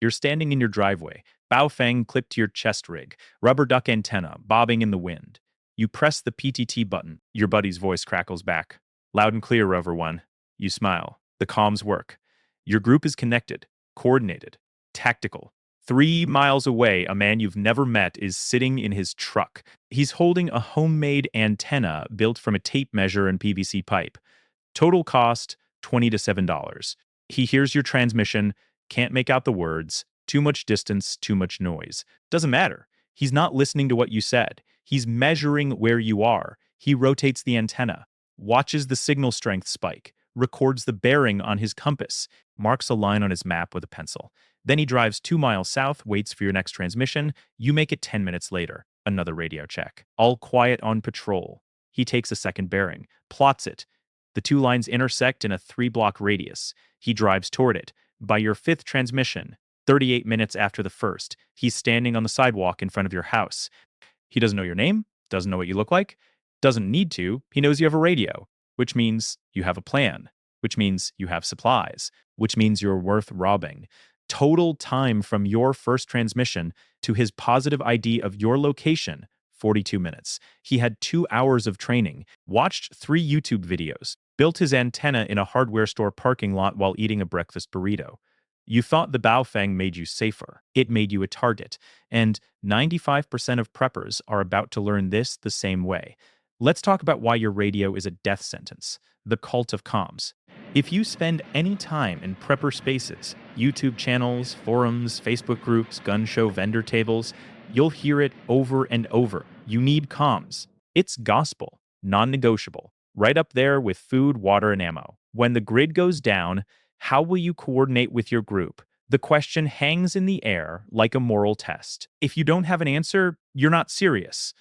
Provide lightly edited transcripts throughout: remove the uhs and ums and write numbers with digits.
You're standing in your driveway, Baofeng clipped to your chest rig, rubber duck antenna bobbing in the wind. You press the PTT button. Your buddy's voice crackles back. Loud and clear, Rover 1. You smile. The comms work. Your group is connected, coordinated, tactical. 3 miles away, a man you've never met is sitting in his truck. He's holding a homemade antenna built from a tape measure and PVC pipe. Total cost $20 to $7. He hears your transmission, can't make out the words, too much distance, too much noise. Doesn't matter. He's not listening to what you said. He's measuring where you are. He rotates the antenna, watches the signal strength spike, records the bearing on his compass, marks a line on his map with a pencil. Then he drives 2 miles south, waits for your next transmission. You make it 10 minutes later. Another radio check. All quiet on patrol. He takes a second bearing, plots it. The two lines intersect in a 3-block radius. He drives toward it. By your fifth transmission, 38 minutes after the first, he's standing on the sidewalk in front of your house. He doesn't know your name, doesn't know what you look like, doesn't need to. He knows you have a radio, which means you have a plan, which means you have supplies, which means you're worth robbing. Total time from your first transmission to his positive ID of your location, 42 minutes. He had 2 hours of training, watched 3 YouTube videos, built his antenna in a hardware store parking lot while eating a breakfast burrito. You thought the Baofeng made you safer. It made you a target. And 95% of preppers are about to learn this the same way. Let's talk about why your radio is a death sentence. The cult of comms. If you spend any time in prepper spaces, YouTube channels, forums, Facebook groups, gun show vendor tables, you'll hear it over and over. You need comms. It's gospel, non-negotiable, right up there with food, water, and ammo. When the grid goes down, how will you coordinate with your group? The question hangs in the air like a moral test. If you don't have an answer, you're not serious.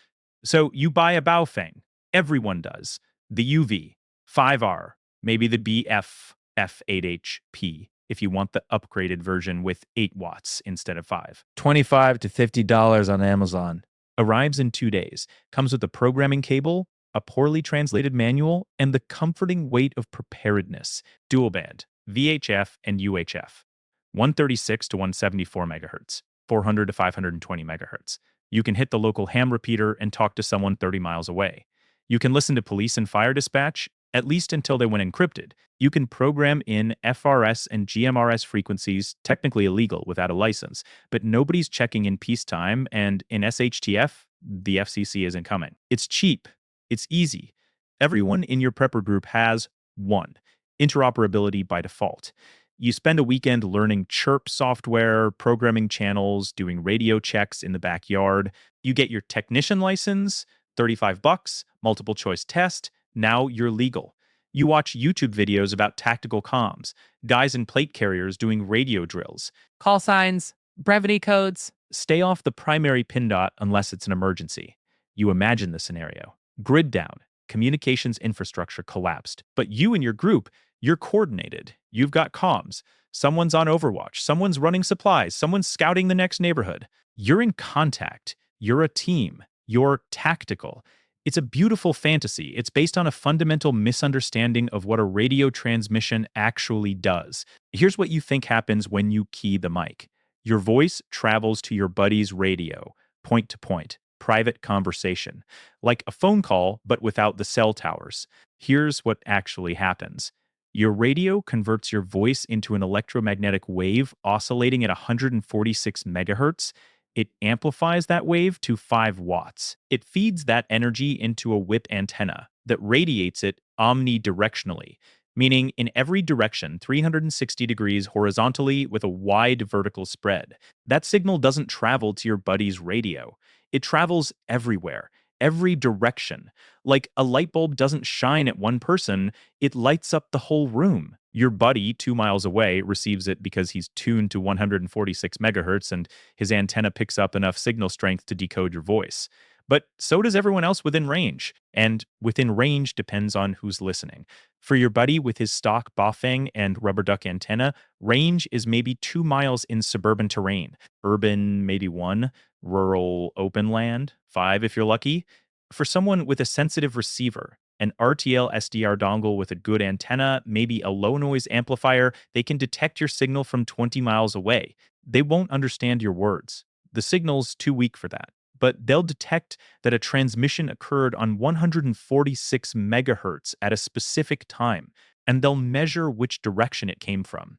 So you buy a Baofeng. Everyone does. The UV, 5R, maybe the BF F8HP if you want the upgraded version with 8 watts instead of 5. $25 to $50 on Amazon. Arrives in 2 days. Comes with a programming cable, a poorly translated manual, and the comforting weight of preparedness. Dual band, VHF and UHF. 136 to 174 megahertz, 400 to 520 megahertz. You can hit the local ham repeater and talk to someone 30 miles away. You can listen to police and fire dispatch, at least until they went encrypted. You can program in FRS and GMRS frequencies, technically illegal without a license, but nobody's checking in peacetime, and in SHTF, the FCC isn't coming. It's cheap. It's easy. Everyone in your prepper group has one. Interoperability by default. You spend a weekend learning chirp software, programming channels, doing radio checks in the backyard. You get your technician license, $35, multiple choice test. Now you're legal. You watch YouTube videos about tactical comms, guys in plate carriers doing radio drills. Call signs, brevity codes. Stay off the primary pin dot unless it's an emergency. You imagine the scenario. Grid down. Communications infrastructure collapsed. But you and your group, you're coordinated. You've got comms. Someone's on Overwatch. Someone's running supplies. Someone's scouting the next neighborhood. You're in contact. You're a team. You're tactical. It's a beautiful fantasy. It's based on a fundamental misunderstanding of what a radio transmission actually does. Here's what you think happens when you key the mic. Your voice travels to your buddy's radio, point to point, private conversation, like a phone call, but without the cell towers. Here's what actually happens. Your radio converts your voice into an electromagnetic wave oscillating at 146 megahertz. It amplifies that wave to 5 watts. It feeds that energy into a whip antenna that radiates it omnidirectionally, meaning in every direction, 360 degrees horizontally with a wide vertical spread. That signal doesn't travel to your buddy's radio. It travels everywhere, every direction. Like a light bulb doesn't shine at one person, it lights up the whole room. Your buddy 2 miles away receives it because he's tuned to 146 megahertz and his antenna picks up enough signal strength to decode your voice. But so does everyone else within range, and within range depends on who's listening. For your buddy with his stock Baofeng and rubber duck antenna, range is maybe 2 miles in suburban terrain, urban maybe 1, rural open land 5 if you're lucky. For someone with a sensitive receiver, an RTL SDR dongle with a good antenna, maybe a low noise amplifier, they can detect your signal from 20 miles away. They won't understand your words. The signal's too weak for that. But they'll detect that a transmission occurred on 146 megahertz at a specific time, and they'll measure which direction it came from.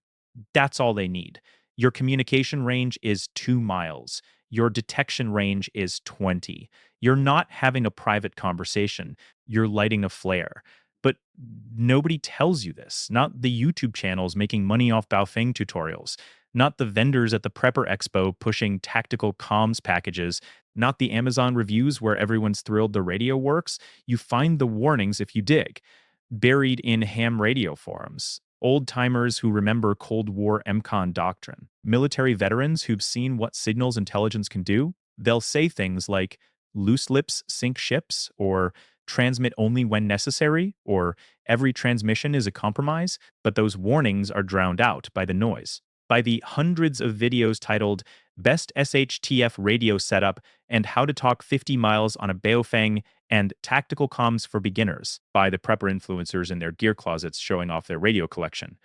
That's all they need. Your communication range is 2 miles. Your detection range is 20. You're not having a private conversation. You're lighting a flare. But nobody tells you this. Not the YouTube channels making money off Baofeng tutorials. Not the vendors at the Prepper Expo pushing tactical comms packages. Not the Amazon reviews where everyone's thrilled the radio works. You find the warnings if you dig, buried in ham radio forums. Old timers who remember Cold War EMCON doctrine. Military veterans who've seen what signals intelligence can do. They'll say things like, loose lips sink ships, or transmit only when necessary, or every transmission is a compromise, but those warnings are drowned out by the noise. By the hundreds of videos titled Best SHTF Radio Setup and How to Talk 50 Miles on a Baofeng and Tactical Comms for Beginners by the prepper influencers in their gear closets showing off their radio collection.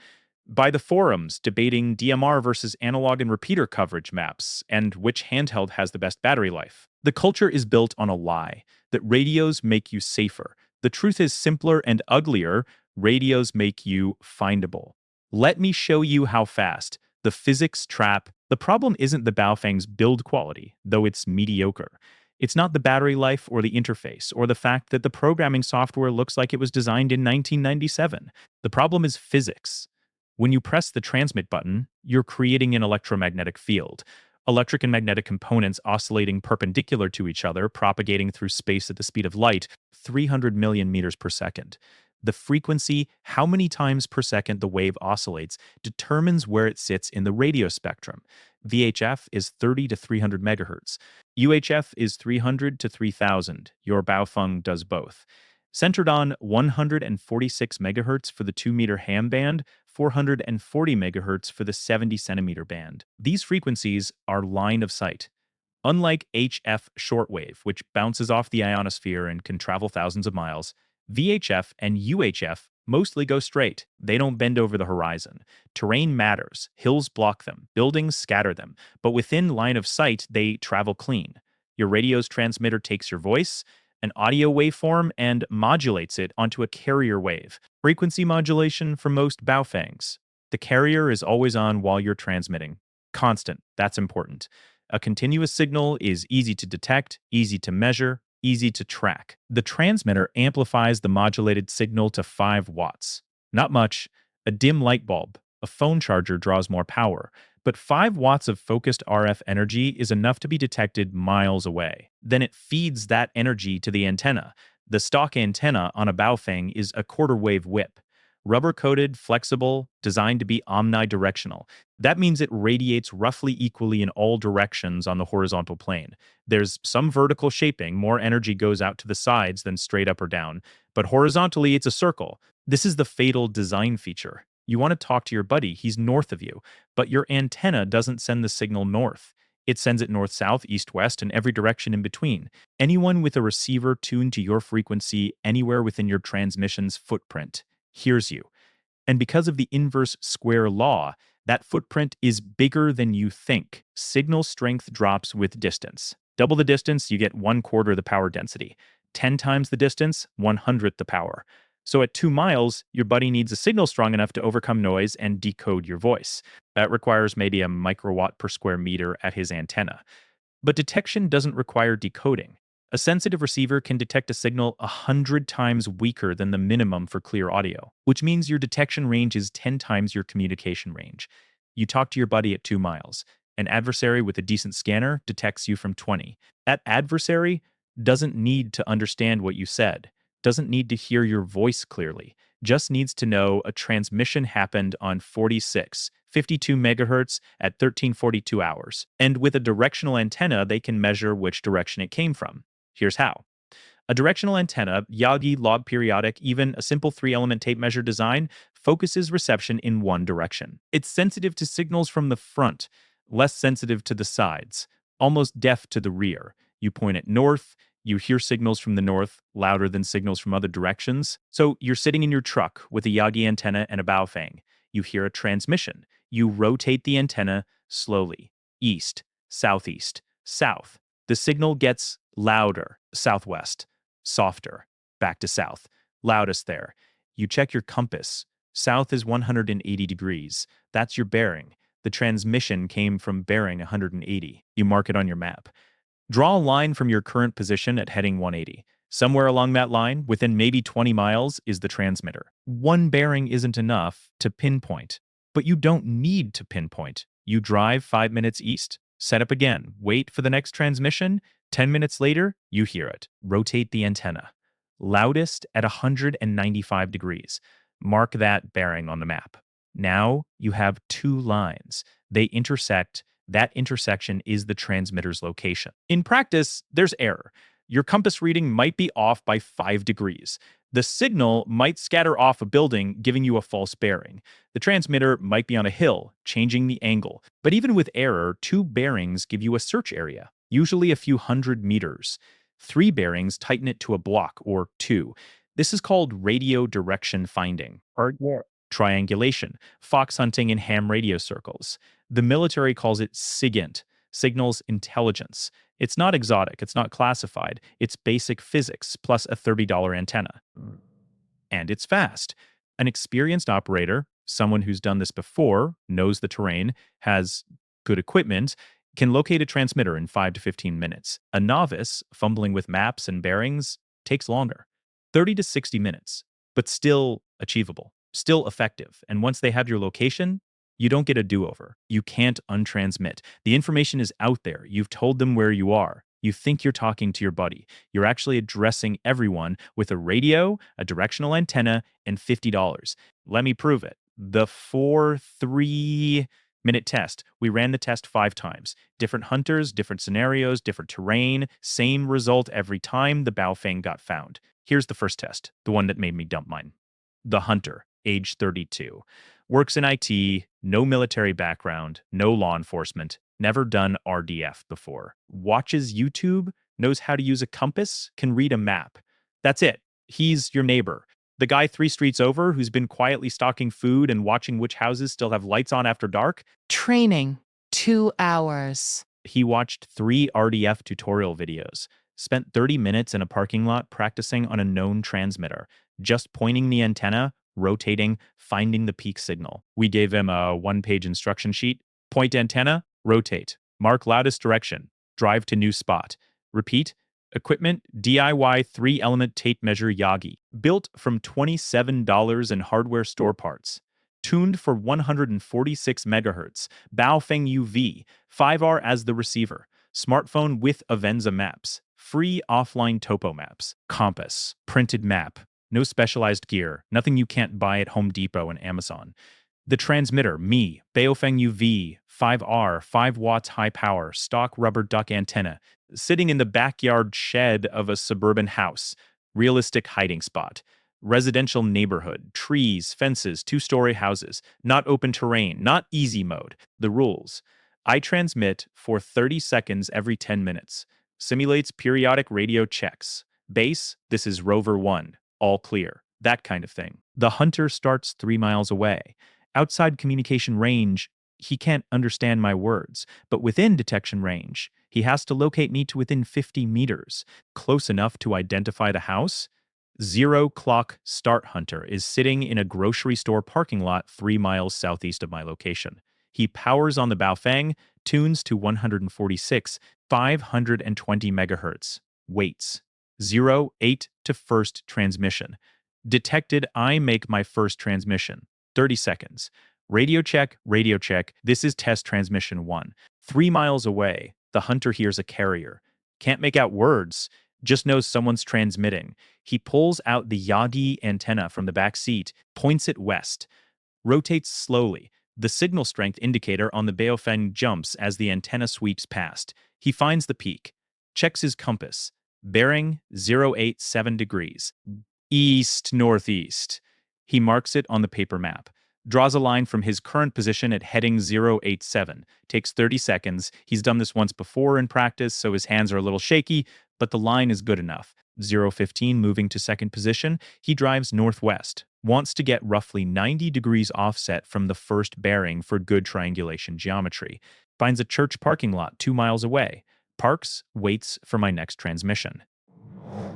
By the forums debating DMR versus analog and repeater coverage maps and which handheld has the best battery life. The culture is built on a lie that radios make you safer. The truth is simpler and uglier. Radios make you findable. Let me show you how fast. The physics trap. The problem isn't the Baofeng's build quality, though it's mediocre. It's not the battery life or the interface or the fact that the programming software looks like it was designed in 1997. The problem is physics. When you press the transmit button, you're creating an electromagnetic field. Electric and magnetic components oscillating perpendicular to each other, propagating through space at the speed of light, 300 million meters per second. The frequency, how many times per second the wave oscillates, determines where it sits in the radio spectrum. VHF is 30 to 300 megahertz. UHF is 300 to 3000. Your Baofeng does both. Centered on 146 megahertz for the 2-meter ham band, 440 megahertz for the 70 centimeter band. These frequencies are line of sight. Unlike HF shortwave, which bounces off the ionosphere and can travel thousands of miles, VHF and UHF mostly go straight. They don't bend over the horizon. Terrain matters. Hills block them. Buildings scatter them. But within line of sight, they travel clean. Your radio's transmitter takes your voice, an audio waveform, and modulates it onto a carrier wave. Frequency modulation for most Baofengs. The carrier is always on while you're transmitting. Constant. That's important. A continuous signal is easy to detect, easy to measure, easy to track. The transmitter amplifies the modulated signal to 5 watts. Not much. A dim light bulb, a phone charger draws more power, but 5 watts of focused RF energy is enough to be detected miles away. Then it feeds that energy to the antenna. The stock antenna on a Baofeng is a quarter-wave whip. Rubber-coated, flexible, designed to be omnidirectional. That means it radiates roughly equally in all directions on the horizontal plane. There's some vertical shaping, more energy goes out to the sides than straight up or down, but horizontally it's a circle. This is the fatal design feature. You want to talk to your buddy, he's north of you, but your antenna doesn't send the signal north. It sends it north-south, east-west, and every direction in between. Anyone with a receiver tuned to your frequency anywhere within your transmission's footprint hears you. And because of the inverse square law, that footprint is bigger than you think. Signal strength drops with distance. Double the distance, you get 1/4 the power density. 10 times the distance, 1/100th the power. So at 2 miles, your buddy needs a signal strong enough to overcome noise and decode your voice. That requires maybe a microwatt per square meter at his antenna. But detection doesn't require decoding. A sensitive receiver can detect a signal 100 times weaker than the minimum for clear audio, which means your detection range is 10 times your communication range. You talk to your buddy at 2 miles. An adversary with a decent scanner detects you from 20. That adversary doesn't need to understand what you said, doesn't need to hear your voice clearly, just needs to know a transmission happened on 52 megahertz at 1342 hours. And with a directional antenna, they can measure which direction it came from. Here's how. A directional antenna, Yagi, log periodic, even a simple 3-element tape measure design, focuses reception in one direction. It's sensitive to signals from the front, less sensitive to the sides, almost deaf to the rear. You point it north, you hear signals from the north louder than signals from other directions. So you're sitting in your truck with a Yagi antenna and a Baofeng. You hear a transmission. You rotate the antenna, slowly. East, southeast, south. The signal gets louder. Southwest, softer. Back to south. Loudest there. You check your compass. South is 180 degrees. That's your bearing. The transmission came from bearing 180. You mark it on your map. Draw a line from your current position at heading 180. Somewhere along that line, within maybe 20 miles, is the transmitter. One bearing isn't enough to pinpoint, but you don't need to pinpoint. You drive 5 minutes east, set up again, wait for the next transmission. 10 minutes later, you hear it. Rotate the antenna. Loudest at 195 degrees. Mark that bearing on the map. Now you have two lines. They intersect. That intersection is the transmitter's location. In practice, there's error. Your compass reading might be off by 5 degrees. The signal might scatter off a building, giving you a false bearing. The transmitter might be on a hill, changing the angle. But even with error, 2 bearings give you a search area, usually a few hundred meters. 3 bearings tighten it to a block or 2. This is called radio direction finding, or triangulation, fox hunting in ham radio circles. The military calls it SIGINT, signals intelligence. It's not exotic, it's not classified, it's basic physics plus a $30 antenna. And it's fast. An experienced operator, someone who's done this before, knows the terrain, has good equipment, can locate a transmitter in 5 to 15 minutes. A novice, fumbling with maps and bearings, takes longer. 30 to 60 minutes, but still achievable, still effective. And once they have your location, you don't get a do-over. You can't untransmit. The information is out there. You've told them where you are. You think you're talking to your buddy. You're actually addressing everyone with a radio, a directional antenna, and $50. Let me prove it. The 3-minute test. We ran the test 5 times. Different hunters, different scenarios, different terrain, same result every time the Baofeng got found. Here's the first test, the one that made me dump mine. The hunter, age 32. Works in IT, no military background, no law enforcement, never done RDF before. Watches YouTube, knows how to use a compass, can read a map. That's it. He's your neighbor. The guy 3 streets over who's been quietly stocking food and watching which houses still have lights on after dark. Training, 2 hours. He watched 3 RDF tutorial videos, spent 30 minutes in a parking lot practicing on a known transmitter, just pointing the antenna, rotating, finding the peak signal. We gave him a 1-page instruction sheet. Point antenna, rotate. Mark loudest direction. Drive to new spot. Repeat. Equipment, DIY 3-element tape measure Yagi. Built from $27 in hardware store parts. Tuned for 146 megahertz. Baofeng UV. 5R as the receiver. Smartphone with Avenza maps. Free offline topo maps. Compass. Printed map. No specialized gear, nothing you can't buy at Home Depot and Amazon. The transmitter, me, Baofeng UV, 5R, 5 watts high power, stock rubber duck antenna, sitting in the backyard shed of a suburban house, realistic hiding spot, residential neighborhood, trees, fences, 2-story houses, not open terrain, not easy mode. The rules. I transmit for 30 seconds every 10 minutes. Simulates periodic radio checks. Base, this is Rover 1. All clear, that kind of thing. The hunter starts 3 miles away. Outside communication range, he can't understand my words, but within detection range, he has to locate me to within 50 meters, close enough to identify the house. 0 clock start hunter is sitting in a grocery store parking lot 3 miles southeast of my location. He powers on the Baofeng, tunes to 146, 520 megahertz, waits. 08 to first transmission. Detected, I make my first transmission. 30 seconds. Radio check, this is test transmission 1. 3 miles away, the hunter hears a carrier. Can't make out words, just knows someone's transmitting. He pulls out the Yagi antenna from the back seat, points it west, rotates slowly. The signal strength indicator on the Baofeng jumps as the antenna sweeps past. He finds the peak, checks his compass. Bearing 087 degrees. East-northeast. He marks it on the paper map. Draws a line from his current position at heading 087. Takes 30 seconds. He's done this once before in practice, so his hands are a little shaky, but the line is good enough. 015 moving to second position. He drives northwest. Wants to get roughly 90 degrees offset from the first bearing for good triangulation geometry. Finds a church parking lot 2 miles away. Parks, waits for my next transmission.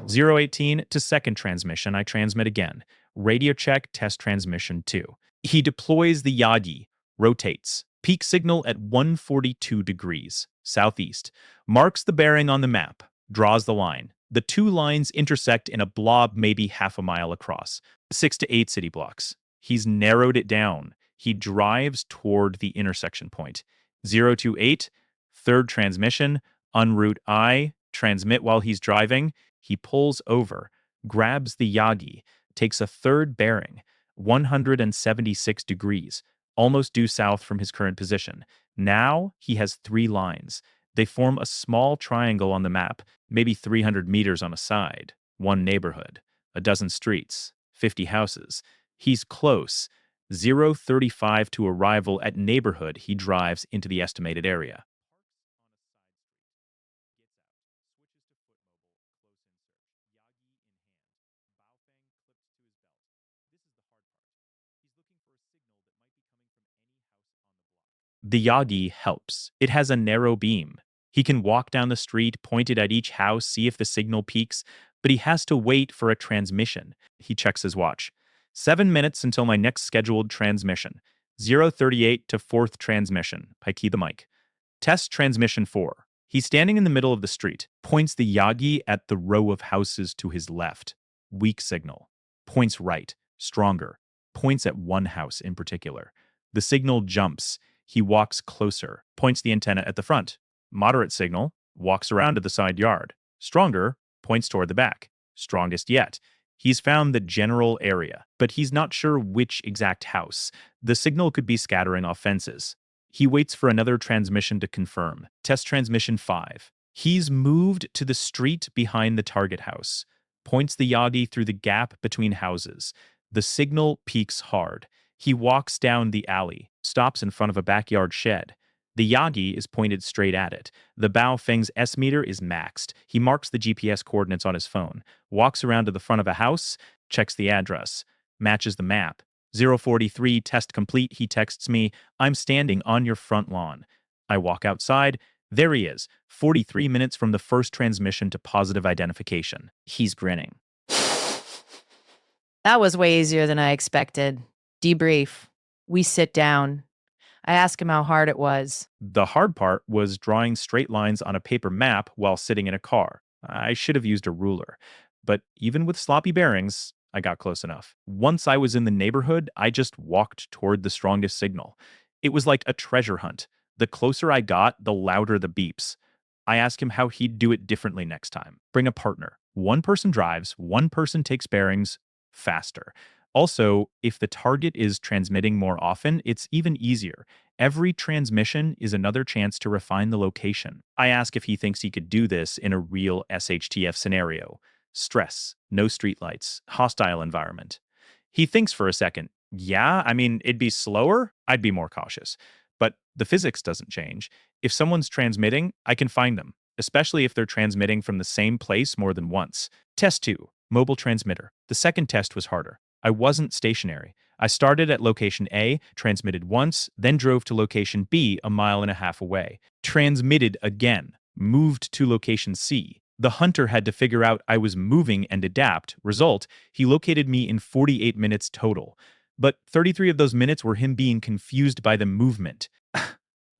018 to second transmission, I transmit again. Radio check, test transmission 2. He deploys the Yagi, rotates. Peak signal at 142 degrees, southeast. Marks the bearing on the map, draws the line. The two lines intersect in a blob maybe half a mile across, 6 to 8 city blocks. He's narrowed it down. He drives toward the intersection point. 028, third transmission, unroute I, transmit while he's driving. He pulls over, grabs the Yagi, takes a third bearing, 176 degrees, almost due south from his current position. Now he has 3 lines. They form a small triangle on the map, maybe 300 meters on a side, 1 neighborhood, a dozen streets, 50 houses. He's close. 035 to arrival at neighborhood, he drives into the estimated area. The Yagi helps. It has a narrow beam. He can walk down the street, point it at each house, see if the signal peaks, but he has to wait for a transmission. He checks his watch. 7 minutes until my next scheduled transmission. 038 to fourth transmission. I key the mic. Test transmission 4. He's standing in the middle of the street, points the Yagi at the row of houses to his left. Weak signal. Points right. Stronger. Points at one house in particular. The signal jumps. He walks closer, points the antenna at the front. Moderate signal, walks around to the side yard. Stronger, points toward the back. Strongest yet. He's found the general area, but he's not sure which exact house. The signal could be scattering off fences. He waits for another transmission to confirm. Test transmission 5. He's moved to the street behind the target house. Points the Yagi through the gap between houses. The signal peaks hard. He walks down the alley, stops in front of a backyard shed. The Yagi is pointed straight at it. The Baofeng's S-meter is maxed. He marks the GPS coordinates on his phone, walks around to the front of a house, checks the address, matches the map. 043, test complete, he texts me, I'm standing on your front lawn. I walk outside. There he is, 43 minutes from the first transmission to positive identification. He's grinning. That was way easier than I expected. Debrief. We sit down. I ask him how hard it was. The hard part was drawing straight lines on a paper map while sitting in a car. I should have used a ruler. But even with sloppy bearings, I got close enough. Once I was in the neighborhood, I just walked toward the strongest signal. It was like a treasure hunt. The closer I got, the louder the beeps. I asked him how he'd do it differently next time. Bring a partner. One person drives, one person takes bearings, faster. Also, if the target is transmitting more often, it's even easier. Every transmission is another chance to refine the location. I ask if he thinks he could do this in a real SHTF scenario. Stress, no streetlights, hostile environment. He thinks for a second. Yeah, I mean, it'd be slower. I'd be more cautious. But the physics doesn't change. If someone's transmitting, I can find them, especially if they're transmitting from the same place more than once. Test 2, mobile transmitter. The second test was harder. I wasn't stationary. I started at location A, transmitted once, then drove to location B 1.5 miles away. Transmitted again, moved to location C. The hunter had to figure out I was moving and adapt. Result, he located me in 48 minutes total. But 33 of those minutes were him being confused by the movement.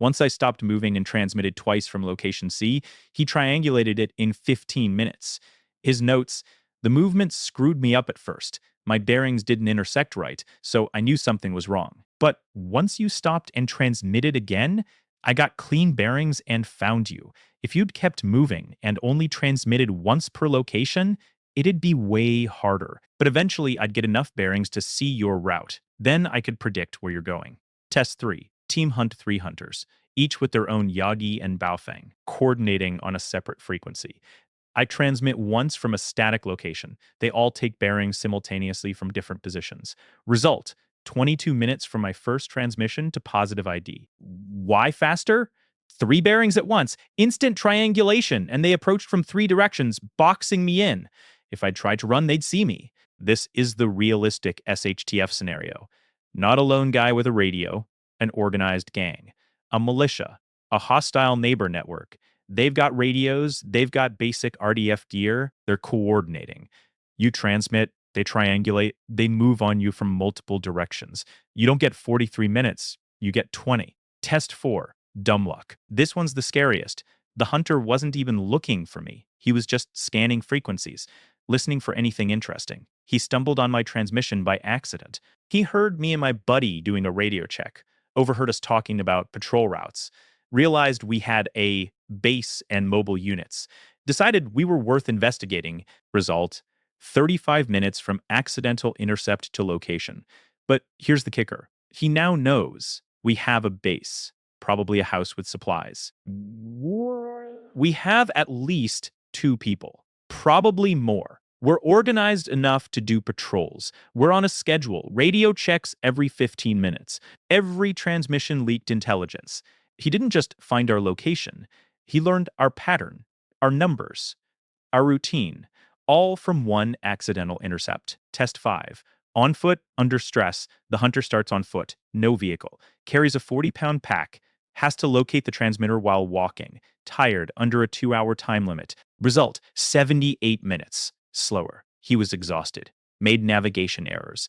Once I stopped moving and transmitted twice from location C, he triangulated it in 15 minutes. His notes, the movement screwed me up at first. My bearings didn't intersect right, so I knew something was wrong. But once you stopped and transmitted again, I got clean bearings and found you. If you'd kept moving and only transmitted once per location, it'd be way harder. But eventually I'd get enough bearings to see your route. Then I could predict where you're going. Test 3. Team hunt 3 hunters, each with their own Yagi and Baofeng, coordinating on a separate frequency. I transmit once from a static location. They all take bearings simultaneously from different positions. Result, 22 minutes from my first transmission to positive ID. Why faster? 3 bearings at once, instant triangulation, and they approached from 3 directions, boxing me in. If I tried to run, they'd see me. This is the realistic SHTF scenario. Not a lone guy with a radio, an organized gang, a militia, a hostile neighbor network. They've got radios, they've got basic RDF gear, they're coordinating. You transmit, they triangulate, they move on you from multiple directions. You don't get 43 minutes, you get 20. Test 4, dumb luck. This one's the scariest. The hunter wasn't even looking for me. He was just scanning frequencies, listening for anything interesting. He stumbled on my transmission by accident. He heard me and my buddy doing a radio check, overheard us talking about patrol routes, realized we had a base and mobile units, decided we were worth investigating. Result, 35 minutes from accidental intercept to location. But here's the kicker. He now knows we have a base, probably a house with supplies. We have at least 2 people, probably more. We're organized enough to do patrols. We're on a schedule, radio checks every 15 minutes. Every transmission leaked intelligence. He didn't just find our location. He learned our pattern, our numbers, our routine, all from one accidental intercept. Test 5. On foot, under stress, the hunter starts on foot, no vehicle, carries a 40-pound pack, has to locate the transmitter while walking, tired, under a 2-hour time limit. Result, 78 minutes. Slower. He was exhausted, made navigation errors.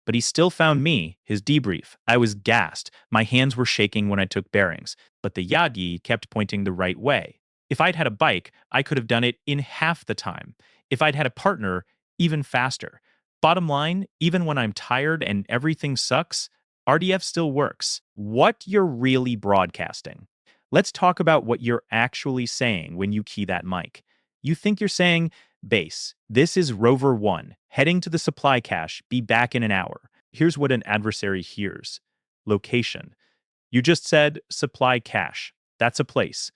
But he still found me, his debrief. I was gassed. My hands were shaking when I took bearings, but the Yagi kept pointing the right way. If I'd had a bike, I could have done it in half the time. If I'd had a partner, even faster. Bottom line, even when I'm tired and everything sucks, RDF still works. What you're really broadcasting. Let's talk about what you're actually saying when you key that mic. You think you're saying, base, this is Rover 1, heading to the supply cache, be back in an hour. Here's what an adversary hears. Location. You just said supply cache. That's a place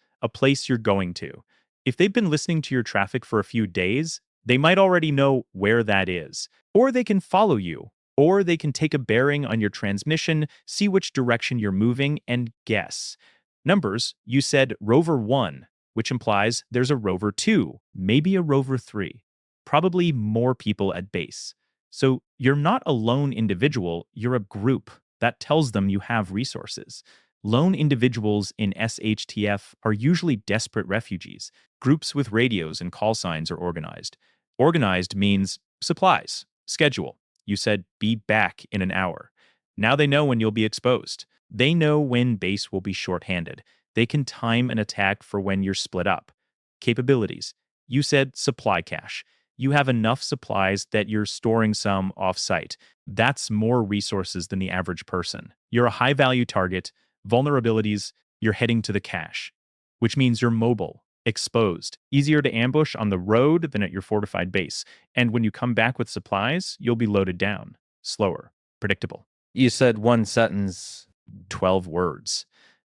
you're going to. If they've been listening to your traffic for a few days, they might already know where that is. Or they can follow you. Or they can take a bearing on your transmission, see which direction you're moving, and guess. Numbers, you said Rover 1, which implies there's a Rover 2, maybe a Rover 3, probably more people at base. So you're not a lone individual, you're a group. That tells them you have resources. Lone individuals in SHTF are usually desperate refugees. Groups with radios and call signs are organized. Organized means supplies, schedule. You said be back in an hour. Now they know when you'll be exposed. They know when base will be shorthanded. They can time an attack for when you're split up. Capabilities. You said supply cache. You have enough supplies that you're storing some off-site. That's more resources than the average person. You're a high-value target. Vulnerabilities, you're heading to the cache, which means you're mobile, exposed, easier to ambush on the road than at your fortified base. And when you come back with supplies, you'll be loaded down. Slower, predictable. You said one sentence. 12 words.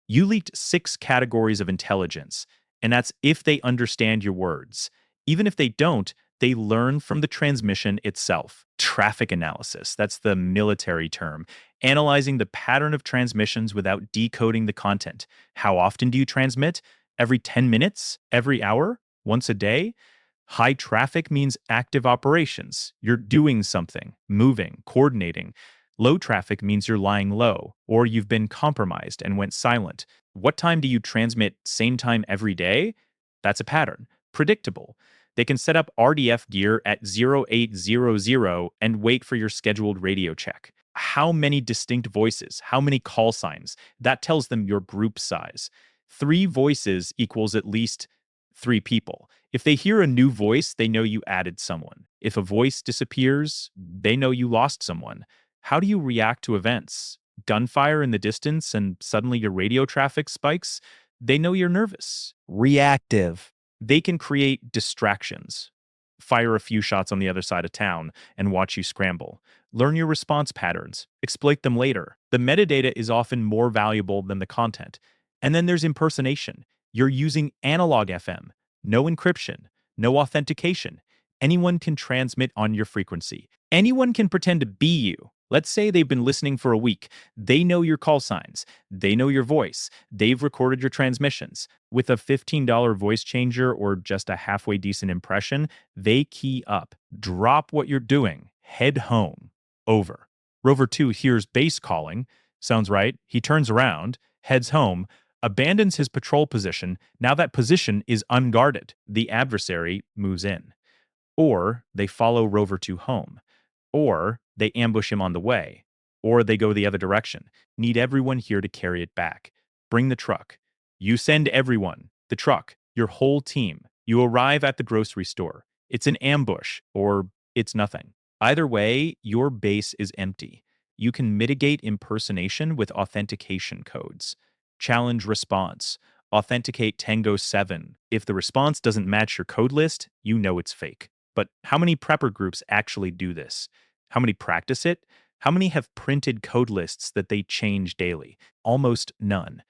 You leaked 6 categories of intelligence, and that's if they understand your words. Even if they don't, they learn from the transmission itself. Traffic analysis, that's the military term. Analyzing the pattern of transmissions without decoding the content. How often do you transmit? Every 10 minutes? Every hour? Once a day? High traffic means active operations. You're doing something, moving, coordinating. Low traffic means you're lying low, or you've been compromised and went silent. What time do you transmit same time every day? That's a pattern. Predictable. They can set up RDF gear at 0800 and wait for your scheduled radio check. How many distinct voices? How many call signs? That tells them your group size. 3 voices equals at least 3 people. If they hear a new voice, they know you added someone. If a voice disappears, they know you lost someone. How do you react to events? Gunfire in the distance and suddenly your radio traffic spikes? They know you're nervous. Reactive. They can create distractions. Fire a few shots on the other side of town and watch you scramble. Learn your response patterns. Exploit them later. The metadata is often more valuable than the content. And then there's impersonation. You're using analog FM. No encryption. No authentication. Anyone can transmit on your frequency. Anyone can pretend to be you. Let's say they've been listening for a week. They know your call signs. They know your voice. They've recorded your transmissions. With a $15 voice changer or just a halfway decent impression, they key up. Drop what you're doing. head home. Over. Rover 2 hears base calling. Sounds right. He turns around, heads home, abandons his patrol position. Now that position is unguarded. The adversary moves in. Or they follow Rover 2 home. Or they ambush him on the way. Or they go the other direction. Need everyone here to carry it back. Bring the truck. You send everyone. The truck. Your whole team. You arrive at the grocery store. It's an ambush, or it's nothing. Either way, your base is empty. You can mitigate impersonation with authentication codes. Challenge response. Authenticate Tango 7. If the response doesn't match your code list, you know it's fake. But how many prepper groups actually do this? How many practice it? How many have printed code lists that they change daily? Almost none.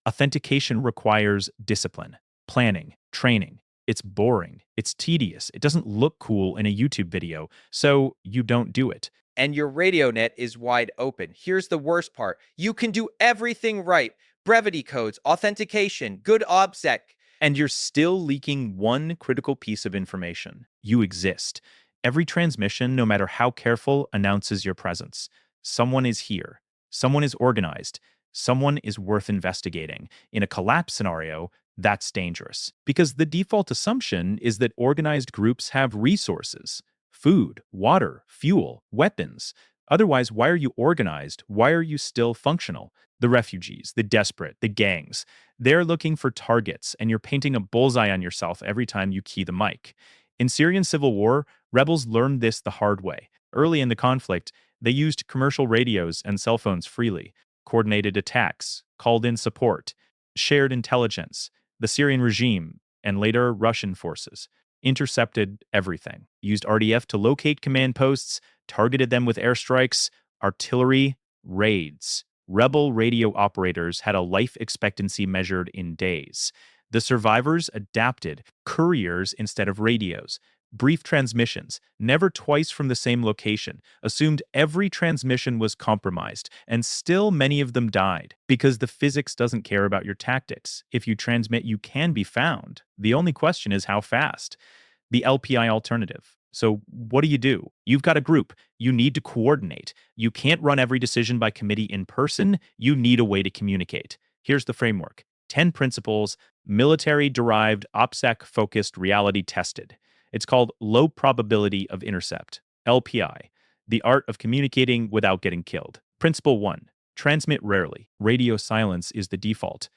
Authentication requires discipline, planning, training. It's boring. It's tedious. It doesn't look cool in a YouTube video, so you don't do it. And your radio net is wide open. Here's the worst part. You can do everything right. Brevity codes, authentication, good OPSEC. And you're still leaking one critical piece of information. You exist. Every transmission, no matter how careful, announces your presence. Someone is here. Someone is organized. Someone is worth investigating. In a collapse scenario, that's dangerous. Because the default assumption is that organized groups have resources. Food, water, fuel, weapons. Otherwise, why are you organized? Why are you still functional? The refugees, the desperate, the gangs. They're looking for targets, and you're painting a bullseye on yourself every time you key the mic. In Syrian civil war, rebels learned this the hard way. Early in the conflict, they used commercial radios and cell phones freely, coordinated attacks, called in support, shared intelligence. The Syrian regime, and later Russian forces, intercepted everything, used RDF to locate command posts, targeted them with airstrikes, artillery, raids. Rebel radio operators had a life expectancy measured in days. The survivors adapted couriers instead of radios. Brief transmissions, never twice from the same location, assumed every transmission was compromised, and still many of them died, because the physics doesn't care about your tactics. If you transmit, you can be found. The only question is how fast. The LPI alternative. So what do? You've got a group. You need to coordinate. You can't run every decision by committee in person. You need a way to communicate. Here's the framework. 10 principles, military-derived, OPSEC-focused, reality-tested. It's called low probability of intercept, LPI, the art of communicating without getting killed. Principle 1, transmit rarely. Radio silence is the default.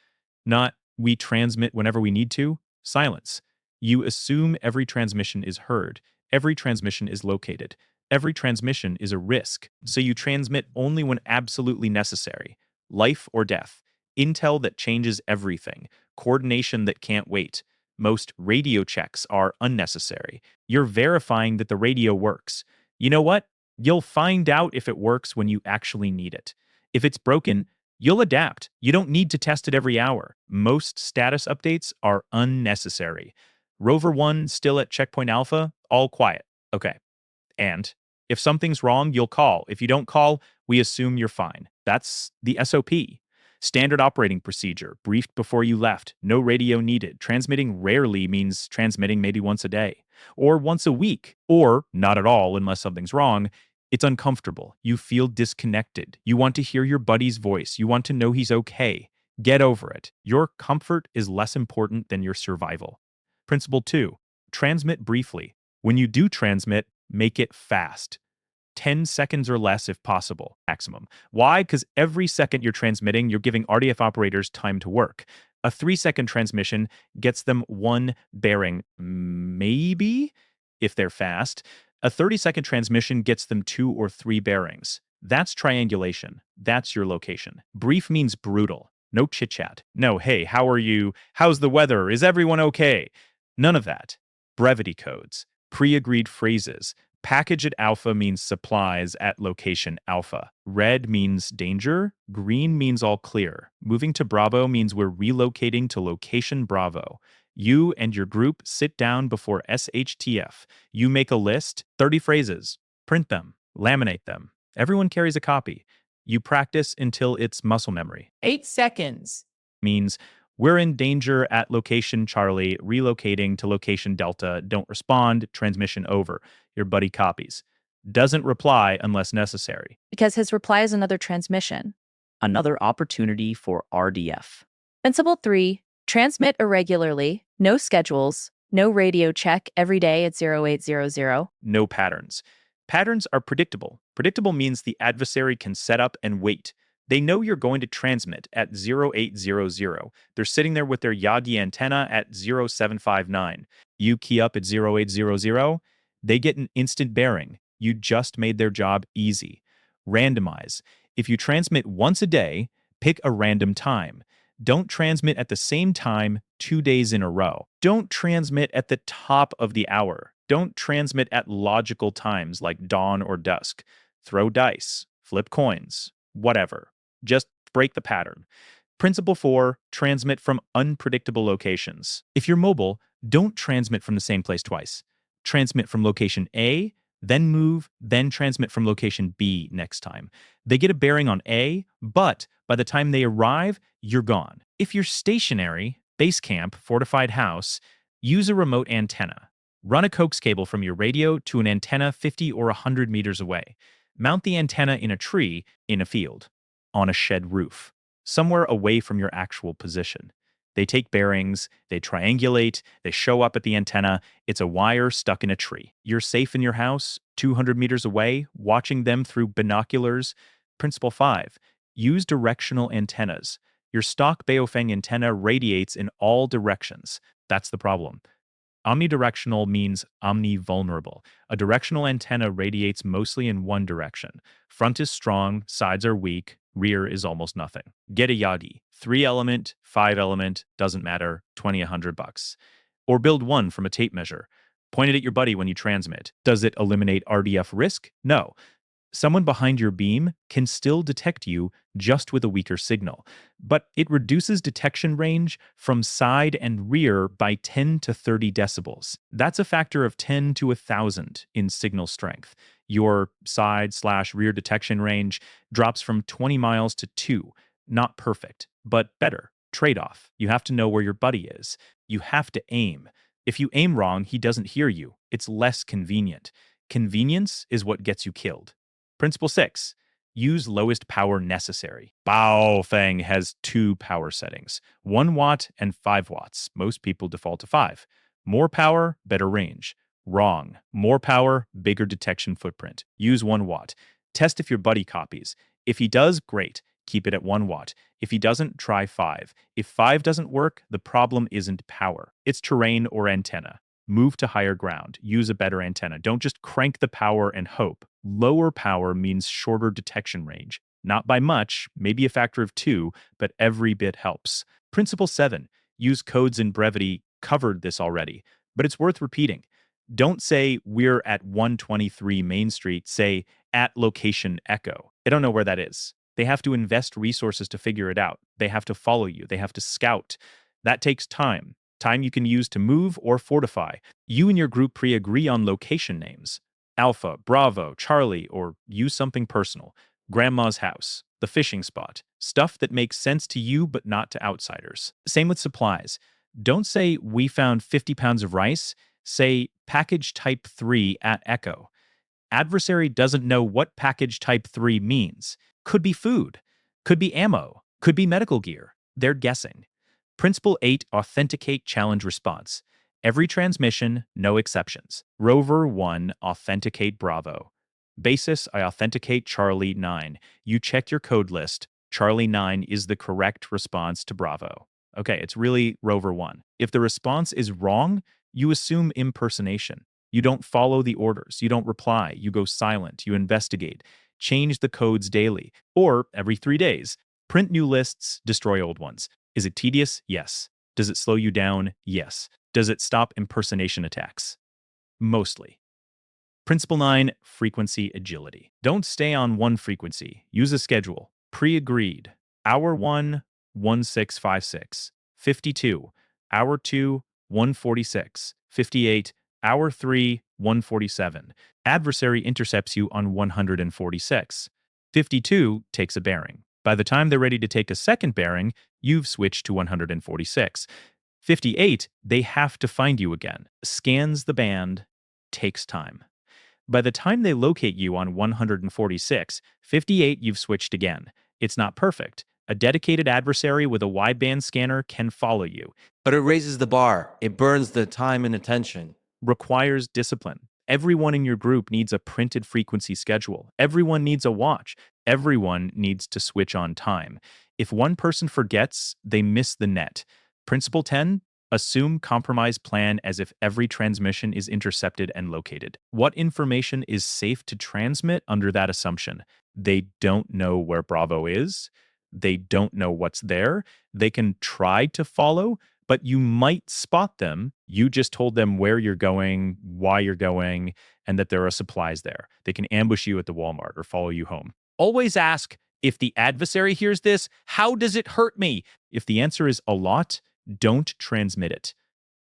Not we transmit whenever we need to, silence. You assume every transmission is heard, every transmission is located, every transmission is a risk, so you transmit only when absolutely necessary. Life or death, intel that changes everything, coordination that can't wait. Most radio checks are unnecessary. You're verifying that the radio works. You know what? You'll find out if it works when you actually need it. If it's broken, you'll adapt. You don't need to test it every hour. Most status updates are unnecessary. Rover 1 still at checkpoint alpha, all quiet. Okay. And if something's wrong, you'll call. If you don't call, we assume you're fine. That's the SOP. Standard operating procedure, briefed before you left, no radio needed. Transmitting rarely means transmitting maybe once a day, or once a week, or not at all unless something's wrong. It's uncomfortable. You feel disconnected. You want to hear your buddy's voice. You want to know he's okay. Get over it. Your comfort is less important than your survival. Principle 2, transmit briefly. When you do transmit, make it fast. 10 seconds or less if possible, maximum. Why? Because every second you're transmitting, you're giving RDF operators time to work. A 3-second transmission gets them 1 bearing, maybe, if they're fast. A 30-second transmission gets them 2 or 3 bearings. That's triangulation. That's your location. Brief means brutal. No chit-chat. No, hey, how are you? How's the weather? Is everyone okay? None of that. Brevity codes. Pre-agreed phrases. Package at alpha means supplies at location alpha. Red means danger. Green means all clear. Moving to Bravo means we're relocating to location Bravo. You and your group sit down before SHTF. You make a list, 30 phrases. Print them. Laminate them. Everyone carries a copy. You practice until it's muscle memory. 8 seconds. Means we're in danger at location Charlie, relocating to location Delta. Don't respond. Transmission over. Your buddy copies. Doesn't reply unless necessary. because his reply is another transmission. Another opportunity for RDF. Principle 3, transmit irregularly, no schedules, no radio check every day at 0800. No patterns. Patterns are predictable. Predictable means the adversary can set up and wait. They know you're going to transmit at 0800. They're sitting there with their Yagi antenna at 0759. You key up at 0800, they get an instant bearing. You just made their job easy. Randomize. If you transmit once a day, pick a random time. Don't transmit at the same time 2 days in a row. Don't transmit at the top of the hour. Don't transmit at logical times like dawn or dusk. Throw dice, flip coins, whatever. Just break the pattern. Principle 4, transmit from unpredictable locations. If you're mobile, don't transmit from the same place twice. Transmit from location A, then move, then transmit from location B next time. They get a bearing on A, but by the time they arrive, you're gone. If you're stationary, base camp, fortified house, use a remote antenna. Run a coax cable from your radio to an antenna 50 or 100 meters away. Mount the antenna in a tree, in a field, on a shed roof, somewhere away from your actual position. They take bearings, they triangulate, they show up at the antenna. It's a wire stuck in a tree. You're safe in your house, 200 meters away, watching them through binoculars. Principle 5, use directional antennas. Your stock Baofeng antenna radiates in all directions. That's the problem. Omnidirectional means omnivulnerable. A directional antenna radiates mostly in one direction. Front is strong, sides are weak, rear is almost nothing. Get a Yagi. 3-element, 5-element, doesn't matter, $2,100. Or build one from a tape measure. Point it at your buddy when you transmit. Does it eliminate RDF risk? No. Someone behind your beam can still detect you just with a weaker signal, but it reduces detection range from side and rear by 10 to 30 decibels. That's a factor of 10 to 1,000 in signal strength. Your side/rear detection range drops from 20 miles to 2. Not perfect, but better. Trade-off. You have to know where your buddy is. You have to aim. If you aim wrong, he doesn't hear you. It's less convenient. Convenience is what gets you killed. Principle 6, use lowest power necessary. Baofeng has 2 power settings, 1 watt and 5 watts. Most people default to 5. More power, better range. Wrong. More power, bigger detection footprint. Use 1 watt. Test if your buddy copies. If he does, great. Keep it at 1 watt. If he doesn't, try 5. If 5 doesn't work, the problem isn't power. It's terrain or antenna. Move to higher ground. Use a better antenna. Don't just crank the power and hope. Lower power means shorter detection range. Not by much, maybe a factor of 2, but every bit helps. Principle 7, use codes in brevity. Covered this already, but it's worth repeating. Don't say we're at 123 Main Street, say at location Echo. They don't know where that is. They have to invest resources to figure it out. They have to follow you. They have to scout. That takes time. Time you can use to move or fortify. You and your group pre-agree on location names. Alpha, Bravo, Charlie, or use something personal. Grandma's house, the fishing spot. Stuff that makes sense to you but not to outsiders. Same with supplies. Don't say we found 50 pounds of rice. Say package type 3 at Echo. Adversary doesn't know what package type 3 means. Could be food. Could be ammo. Could be medical gear. They're guessing. Principle 8, authenticate challenge response. Every transmission, no exceptions. Rover 1, authenticate Bravo. Basis, I authenticate Charlie 9. You check your code list. Charlie 9 is the correct response to Bravo. Okay, it's really Rover 1. If the response is wrong, you assume impersonation. You don't follow the orders. You don't reply. You go silent. You investigate. Change the codes daily, or every 3 days. Print new lists, destroy old ones. Is it tedious? Yes. Does it slow you down? Yes. Does it stop impersonation attacks? Mostly. Principle 9, frequency agility. Don't stay on one frequency. Use a schedule. Pre-agreed. Hour 1, 1656. 52. Hour 2, 146. 58. Hour 3, 147. Adversary intercepts you on 146. 52 takes a bearing. By the time they're ready to take a second bearing, you've switched to 146. 58, they have to find you again. Scans the band, takes time. By the time they locate you on 146, 58 you've switched again. It's not perfect. A dedicated adversary with a wideband scanner can follow you. But it raises the bar. It burns the time and attention. Requires discipline. Everyone in your group needs a printed frequency schedule. Everyone needs a watch. Everyone needs to switch on time. If one person forgets, they miss the net. Principle 10, assume compromise plan as if every transmission is intercepted and located. What information is safe to transmit under that assumption? They don't know where Bravo is. They don't know what's there. They can try to follow, but you might spot them. You just told them where you're going, why you're going, and that there are supplies there. They can ambush you at the Walmart or follow you home. Always ask, if the adversary hears this, how does it hurt me? If the answer is a lot, don't transmit it.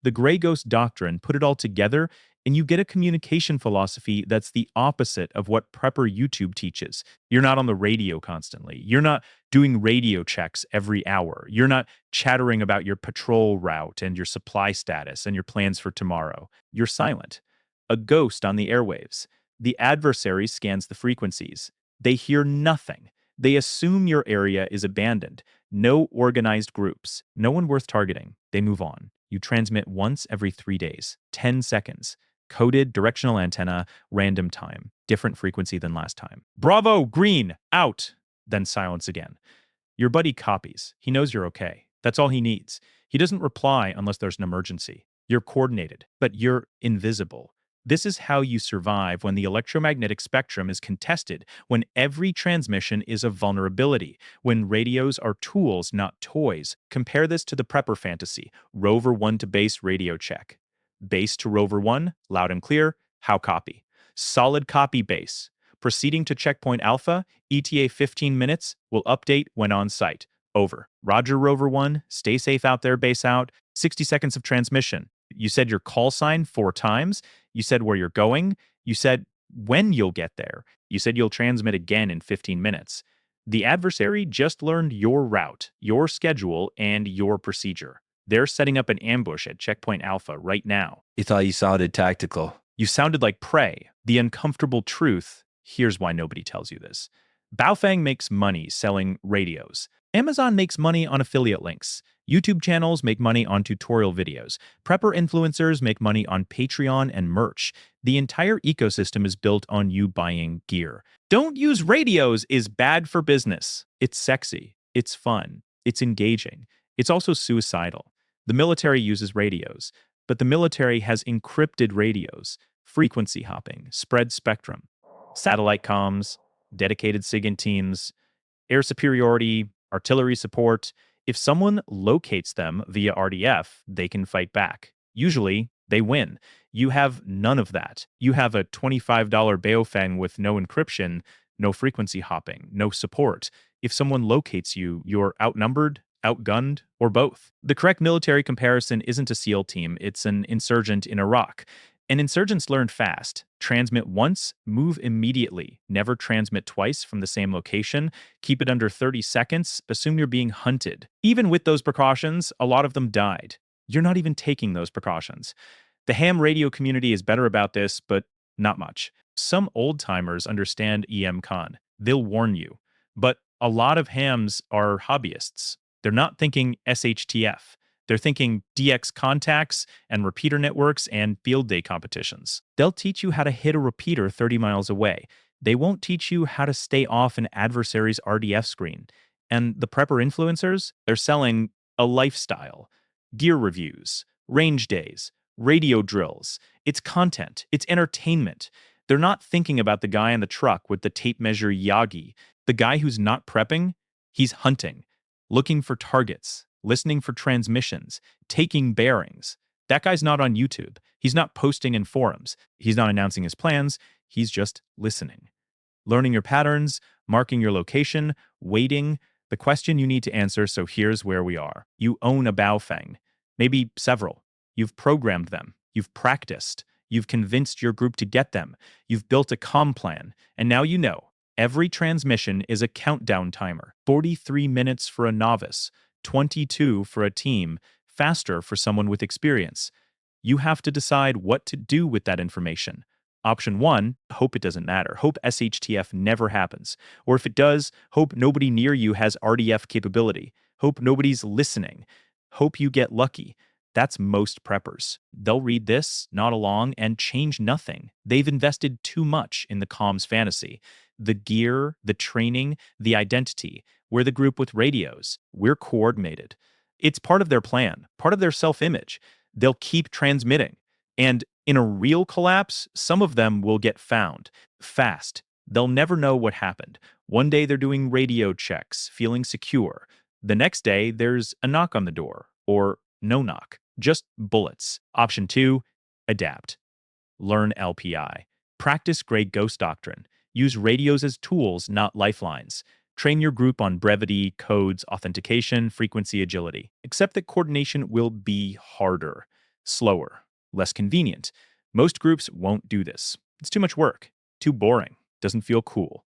The Gray Ghost Doctrine put it all together, and you get a communication philosophy that's the opposite of what Prepper YouTube teaches. You're not on the radio constantly. You're not doing radio checks every hour. You're not chattering about your patrol route and your supply status and your plans for tomorrow. You're silent. A ghost on the airwaves. The adversary scans the frequencies. They hear nothing. They assume your area is abandoned. No organized groups. No one worth targeting. They move on. You transmit once every 3 days. 10 seconds. Coded directional antenna, random time. Different frequency than last time. Bravo, green, out. Then silence again. Your buddy copies. He knows you're okay. That's all he needs. He doesn't reply unless there's an emergency. You're coordinated, but you're invisible. This is how you survive when the electromagnetic spectrum is contested, when every transmission is a vulnerability, when radios are tools, not toys. Compare this to the Prepper fantasy. Rover 1 to base radio check. Base to Rover 1, loud and clear, how copy. Solid copy base. Proceeding to checkpoint Alpha, ETA 15 minutes, will update when on site. Over. Roger Rover 1, stay safe out there, base out. 60 seconds of transmission. You said your call sign 4 times. You said where you're going. You said when you'll get there. You said you'll transmit again in 15 minutes. The adversary just learned your route, your schedule, and your procedure. They're setting up an ambush at checkpoint Alpha right now. You thought you sounded tactical. You sounded like prey. The uncomfortable truth. Here's why nobody tells you this. Baofeng makes money selling radios. Amazon makes money on affiliate links. YouTube channels make money on tutorial videos. Prepper influencers make money on Patreon and merch. The entire ecosystem is built on you buying gear. Don't use radios is bad for business. It's sexy. It's fun. It's engaging. It's also suicidal. The military uses radios, but the military has encrypted radios, frequency hopping, spread spectrum, satellite comms, dedicated SIGINT teams, air superiority, artillery support. If someone locates them via RDF, they can fight back. Usually, they win. You have none of that. You have a $25 Baofeng with no encryption, no frequency hopping, no support. If someone locates you, you're outnumbered, outgunned, or both. The correct military comparison isn't a SEAL team, it's an insurgent in Iraq. And insurgents learn fast. Transmit once, move immediately. Never transmit twice from the same location. Keep it under 30 seconds. Assume you're being hunted. Even with those precautions, a lot of them died. You're not even taking those precautions. The ham radio community is better about this, but not much. Some old-timers understand EMCON. They'll warn you. But a lot of hams are hobbyists. They're not thinking SHTF. They're thinking DX contacts and repeater networks and field day competitions. They'll teach you how to hit a repeater 30 miles away. They won't teach you how to stay off an adversary's RDF screen. And the prepper influencers, they're selling a lifestyle. Gear reviews, range days, radio drills. It's content. It's entertainment. They're not thinking about the guy in the truck with the tape measure Yagi. The guy who's not prepping, he's hunting, looking for targets, listening for transmissions, taking bearings. That guy's not on YouTube. He's not posting in forums. He's not announcing his plans. He's just listening. Learning your patterns, marking your location, waiting. The question you need to answer, so here's where we are. You own a Baofeng, maybe several. You've programmed them. You've practiced. You've convinced your group to get them. You've built a comm plan. And now you know. Every transmission is a countdown timer. 43 minutes for a novice. 22 for a team, faster for someone with experience. You have to decide what to do with that information. Option 1, hope it doesn't matter. Hope SHTF never happens. Or if it does, hope nobody near you has RDF capability. Hope nobody's listening. Hope you get lucky. That's most preppers. They'll read this, nod along, and change nothing. They've invested too much in the comms fantasy. The gear, the training, the identity. We're the group with radios. We're coordinated. It's part of their plan, part of their self-image. They'll keep transmitting. And in a real collapse, some of them will get found fast. They'll never know what happened. One day they're doing radio checks, feeling secure. The next day there's a knock on the door, or no knock, just bullets. Option 2, adapt. Learn LPI. Practice Grey Ghost Doctrine. Use radios as tools, not lifelines. Train your group on brevity, codes, authentication, frequency, agility. Accept that coordination will be harder, slower, less convenient. Most groups won't do this. It's too much work, too boring, doesn't feel cool.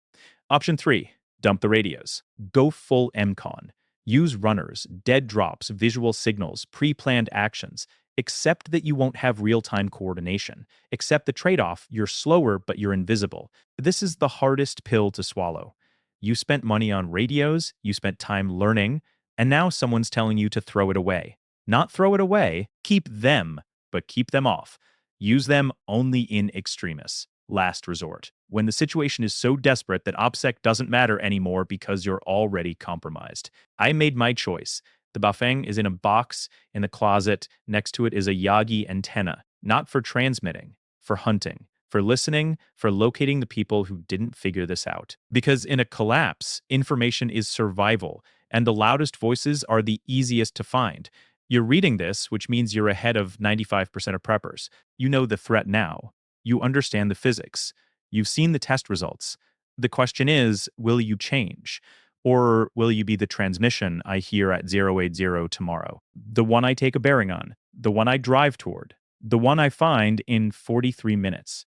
Option 3, dump the radios. Go full EMCON. Use runners, dead drops, visual signals, pre-planned actions. Accept that you won't have real-time coordination. Accept the trade-off, you're slower but you're invisible. This is the hardest pill to swallow. You spent money on radios, you spent time learning, and now someone's telling you to throw it away. Not throw it away, keep them, but keep them off. Use them only in extremis, last resort, when the situation is so desperate that OPSEC doesn't matter anymore because you're already compromised. I made my choice. The Baofeng is in a box in the closet. Next to it is a Yagi antenna, not for transmitting, for hunting, for listening, for locating the people who didn't figure this out. Because in a collapse, information is survival, and the loudest voices are the easiest to find. You're reading this, which means you're ahead of 95% of preppers. You know the threat now. You understand the physics. You've seen the test results. The question is, will you change? Or will you be the transmission I hear at 080 tomorrow? The one I take a bearing on. The one I drive toward. The one I find in 43 minutes.